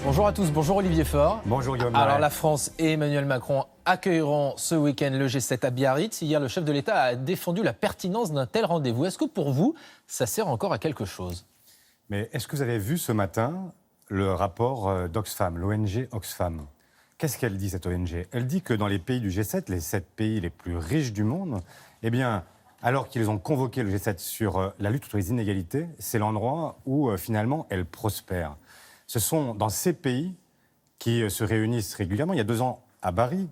Bonjour à tous, bonjour Olivier Faure. Bonjour Guillaume. Alors la France et Emmanuel Macron accueilleront ce week-end le G7 à Biarritz. Hier, le chef de l'État a défendu la pertinence d'un tel rendez-vous. Est-ce que pour vous, ça sert encore à quelque chose ? Mais est-ce que vous avez vu ce matin le rapport d'Oxfam, l'ONG Oxfam ? Qu'est-ce qu'elle dit, cette ONG ? Elle dit que dans les pays du G7, les 7 pays les plus riches du monde, eh bien, alors qu'ils ont convoqué le G7 sur la lutte contre les inégalités, c'est l'endroit où finalement elle prospère. Ce sont dans ces pays qui se réunissent régulièrement. Il y a 2 ans, à Bari,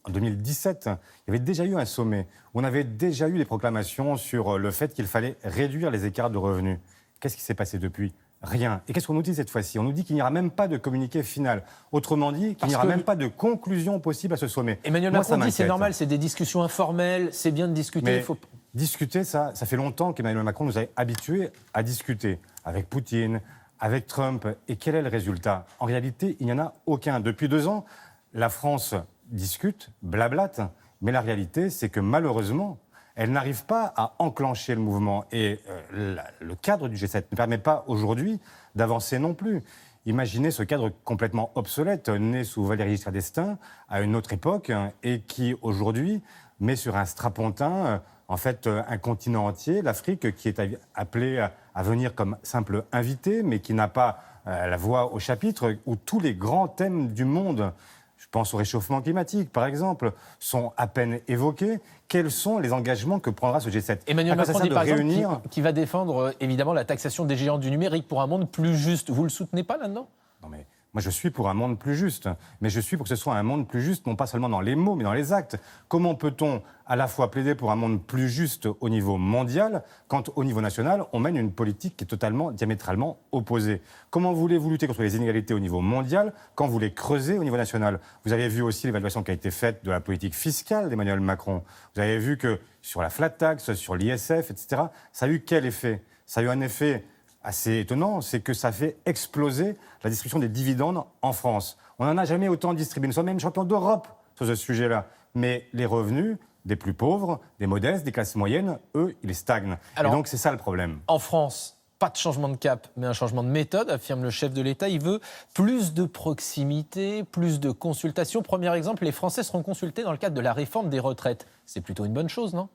en 2017, il y avait déjà eu un sommet où on avait déjà eu des proclamations sur le fait qu'il fallait réduire les écarts de revenus. Qu'est-ce qui s'est passé depuis ? Rien. Et qu'est-ce qu'on nous dit cette fois-ci ? On nous dit qu'il n'y aura même pas de communiqué final. Autrement dit, qu'il n'y aura même pas de conclusion possible à ce sommet. Emmanuel Macron dit c'est normal, c'est des discussions informelles, c'est bien de discuter. Mais discuter, ça fait longtemps qu'Emmanuel Macron nous a habitués à discuter avec Poutine, avec Trump. Et quel est le résultat ? En réalité, il n'y en a aucun. Depuis 2 ans, la France discute, blablate, mais la réalité, c'est que malheureusement, elle n'arrive pas à enclencher le mouvement. Et le cadre du G7 ne permet pas aujourd'hui d'avancer non plus. Imaginez ce cadre complètement obsolète, né sous Valéry Giscard d'Estaing, à une autre époque, et qui aujourd'hui met sur un strapontin en fait un continent entier, l'Afrique, qui est appelée à venir comme simple invité, mais qui n'a pas la voix au chapitre, où tous les grands thèmes du monde, je pense au réchauffement climatique par exemple, sont à peine évoqués. Quels sont les engagements que prendra ce G7 ? Emmanuel Macron dit par exemple qu'il va défendre évidemment la taxation des géants du numérique pour un monde plus juste. Vous ne le soutenez pas là-dedans ? Non mais moi je suis pour un monde plus juste, mais je suis pour que ce soit un monde plus juste, non pas seulement dans les mots, mais dans les actes. Comment peut-on à la fois plaider pour un monde plus juste au niveau mondial, quand au niveau national, on mène une politique qui est totalement, diamétralement opposée ? Comment voulez-vous lutter contre les inégalités au niveau mondial quand vous les creusez au niveau national ? Vous avez vu aussi l'évaluation qui a été faite de la politique fiscale d'Emmanuel Macron. Vous avez vu que sur la flat tax, sur l'ISF, etc., ça a eu quel effet ? Ça a eu un effet assez étonnant, c'est que ça fait exploser la distribution des dividendes en France. On n'en a jamais autant distribué. Nous sommes même champions d'Europe sur ce sujet-là. Mais les revenus des plus pauvres, des modestes, des classes moyennes, eux, ils stagnent. Alors, et donc c'est ça le problème. En France, pas de changement de cap, mais un changement de méthode, affirme le chef de l'État. Il veut plus de proximité, plus de consultation. Premier exemple, les Français seront consultés dans le cadre de la réforme des retraites. C'est plutôt une bonne chose, non ?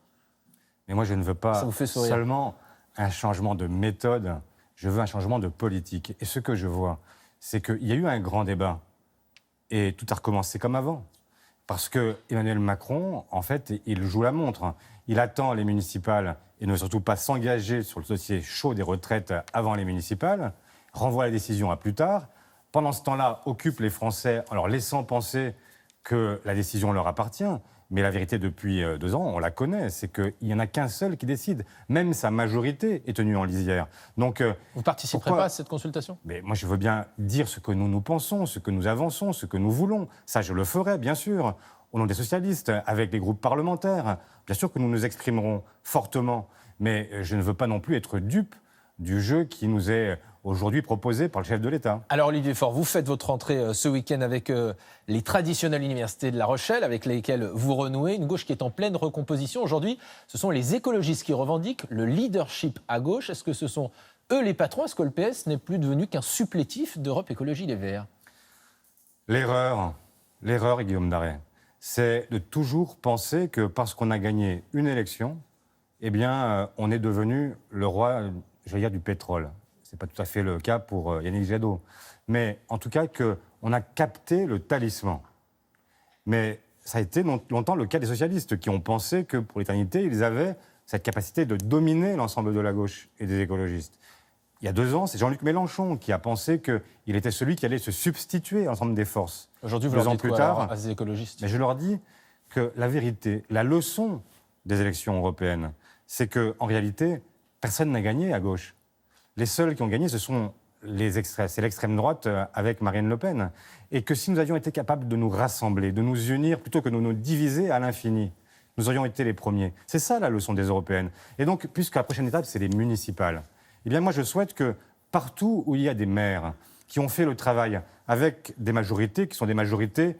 Mais moi, je ne veux pas seulement un changement de méthode. Je veux un changement de politique. Et ce que je vois, c'est qu'il y a eu un grand débat. Et tout a recommencé comme avant. Parce que Emmanuel Macron, en fait, il joue la montre. Il attend les municipales et ne veut surtout pas s'engager sur le dossier chaud des retraites avant les municipales, renvoie la décision à plus tard. Pendant ce temps-là, occupe les Français en leur laissant penser que la décision leur appartient. Mais la vérité, depuis 2 ans, on la connaît, c'est qu'il n'y en a qu'un seul qui décide. Même sa majorité est tenue en lisière. Donc, vous ne participerez pas à cette consultation ? Mais moi, je veux bien dire ce que nous pensons, ce que nous avançons, ce que nous voulons. Ça, je le ferai, bien sûr, au nom des socialistes, avec les groupes parlementaires. Bien sûr que nous nous exprimerons fortement. Mais je ne veux pas non plus être dupe du jeu qui nous est aujourd'hui proposé par le chef de l'État. Alors Olivier Faure, vous faites votre entrée ce week-end avec les traditionnelles universités de La Rochelle, avec lesquelles vous renouez, une gauche qui est en pleine recomposition. Aujourd'hui, ce sont les écologistes qui revendiquent le leadership à gauche. Est-ce que ce sont eux les patrons ? Est-ce que le PS n'est plus devenu qu'un supplétif d'Europe Écologie Les Verts ? L'erreur, Guillaume Darey, c'est de toujours penser que parce qu'on a gagné une élection, eh bien, on est devenu le roi, j'allais dire, du pétrole. Ce n'est pas tout à fait le cas pour Yannick Jadot. Mais en tout cas, qu'on a capté le talisman. Mais ça a été longtemps le cas des socialistes qui ont pensé que pour l'éternité, ils avaient cette capacité de dominer l'ensemble de la gauche et des écologistes. Il y a 2 ans, c'est Jean-Luc Mélenchon qui a pensé qu'il était celui qui allait se substituer à l'ensemble des forces. Aujourd'hui, vous leur dites quoi alors, à ces écologistes ? Mais je leur dis que la vérité, la leçon des élections européennes, c'est qu'en réalité, personne n'a gagné à gauche. Les seuls qui ont gagné, c'est l'extrême droite avec Marine Le Pen. Et que si nous avions été capables de nous rassembler, de nous unir, plutôt que de nous diviser à l'infini, nous aurions été les premiers. C'est ça la leçon des européennes. Et donc, puisque la prochaine étape, c'est les municipales, eh bien moi je souhaite que partout où il y a des maires qui ont fait le travail avec des majorités qui sont des majorités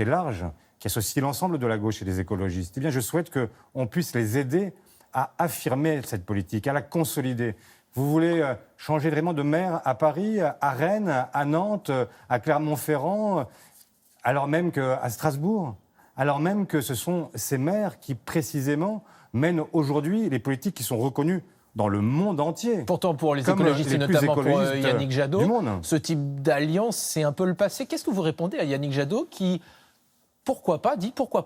larges, qui associent l'ensemble de la gauche et des écologistes, eh bien je souhaite qu'on puisse les aider à affirmer cette politique, à la consolider. Vous voulez changer vraiment de maire à Paris, à Rennes, à Nantes, à Clermont-Ferrand, alors même qu'à Strasbourg, alors même que ce sont ces maires qui, précisément, mènent aujourd'hui les politiques qui sont reconnues dans le monde entier. Pourtant, pour les Comme écologistes, et les plus notamment pour écologistes Yannick du Jadot, monde. ce type d'alliance, c'est un peu le passé. Qu'est-ce que vous répondez à Yannick Jadot qui, pourquoi pas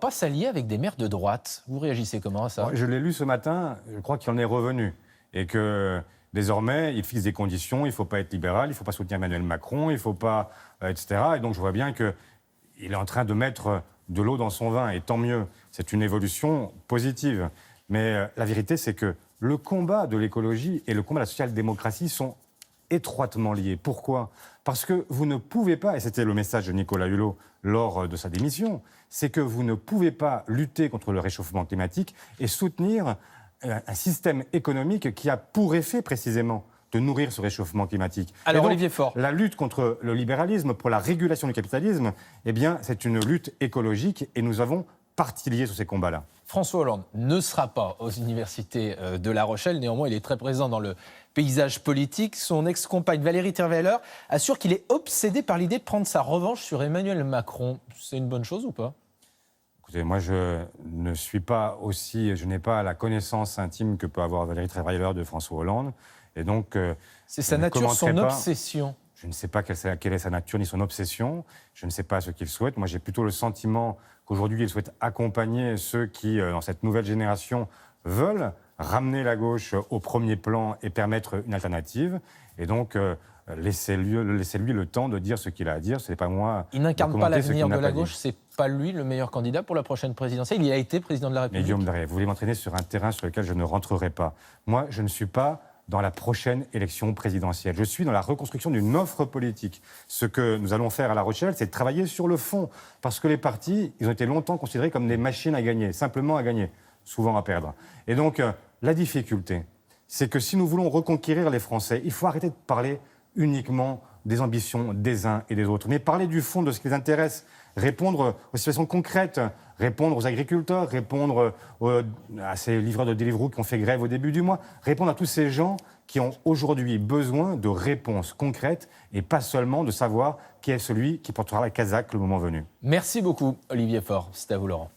s'allier avec des maires de droite? Vous réagissez comment à ça? Je l'ai lu ce matin, je crois qu'il en est revenu. Et que désormais, il fixe des conditions, il ne faut pas être libéral, il ne faut pas soutenir Emmanuel Macron, il ne faut pas... etc. Et donc je vois bien qu'il est en train de mettre de l'eau dans son vin, et tant mieux. C'est une évolution positive. Mais la vérité, c'est que le combat de l'écologie et le combat de la social-démocratie sont étroitement liés. Pourquoi? Parce que vous ne pouvez pas, et c'était le message de Nicolas Hulot lors de sa démission, c'est que vous ne pouvez pas lutter contre le réchauffement climatique et soutenir un système économique qui a pour effet précisément de nourrir ce réchauffement climatique. Alors, donc, Olivier Faure. La lutte contre le libéralisme, pour la régulation du capitalisme, eh bien, c'est une lutte écologique et nous avons partie liée sur ces combats-là. François Hollande ne sera pas aux universités de La Rochelle. Néanmoins, il est très présent dans le paysage politique. Son ex-compagne Valérie Trierweiler assure qu'il est obsédé par l'idée de prendre sa revanche sur Emmanuel Macron. C'est une bonne chose ou pas? Écoutez, moi, je n'ai pas la connaissance intime que peut avoir Valérie Trierweiler de François Hollande. Et donc, c'est sa nature, son obsession. Je ne sais pas quelle est sa nature ni son obsession. Je ne sais pas ce qu'il souhaite. Moi, j'ai plutôt le sentiment qu'aujourd'hui, il souhaite accompagner ceux qui, dans cette nouvelle génération, veulent ramener la gauche au premier plan et permettre une alternative. Et donc, laissez-lui le temps de dire ce qu'il a à dire. Ce n'est pas moi. Il n'incarne pas l'avenir de la gauche. C'est pas lui le meilleur candidat pour la prochaine présidentielle. Il a été président de la République. Mais Guillaume Darrieux, vous voulez m'entraîner sur un terrain sur lequel je ne rentrerai pas. Moi, je ne suis pas dans la prochaine élection présidentielle. Je suis dans la reconstruction d'une offre politique. Ce que nous allons faire à La Rochelle, c'est de travailler sur le fond. Parce que les partis, ils ont été longtemps considérés comme des machines à gagner, simplement à gagner, souvent à perdre. Et donc, la difficulté, c'est que si nous voulons reconquérir les Français, il faut arrêter de parler uniquement des ambitions des uns et des autres, mais parler du fond de ce qui les intéresse, répondre aux situations concrètes, répondre aux agriculteurs, répondre à ces livreurs de Deliveroo qui ont fait grève au début du mois, répondre à tous ces gens qui ont aujourd'hui besoin de réponses concrètes et pas seulement de savoir qui est celui qui portera la casaque le moment venu. Merci beaucoup, Olivier Faure. C'est à vous, Laurent.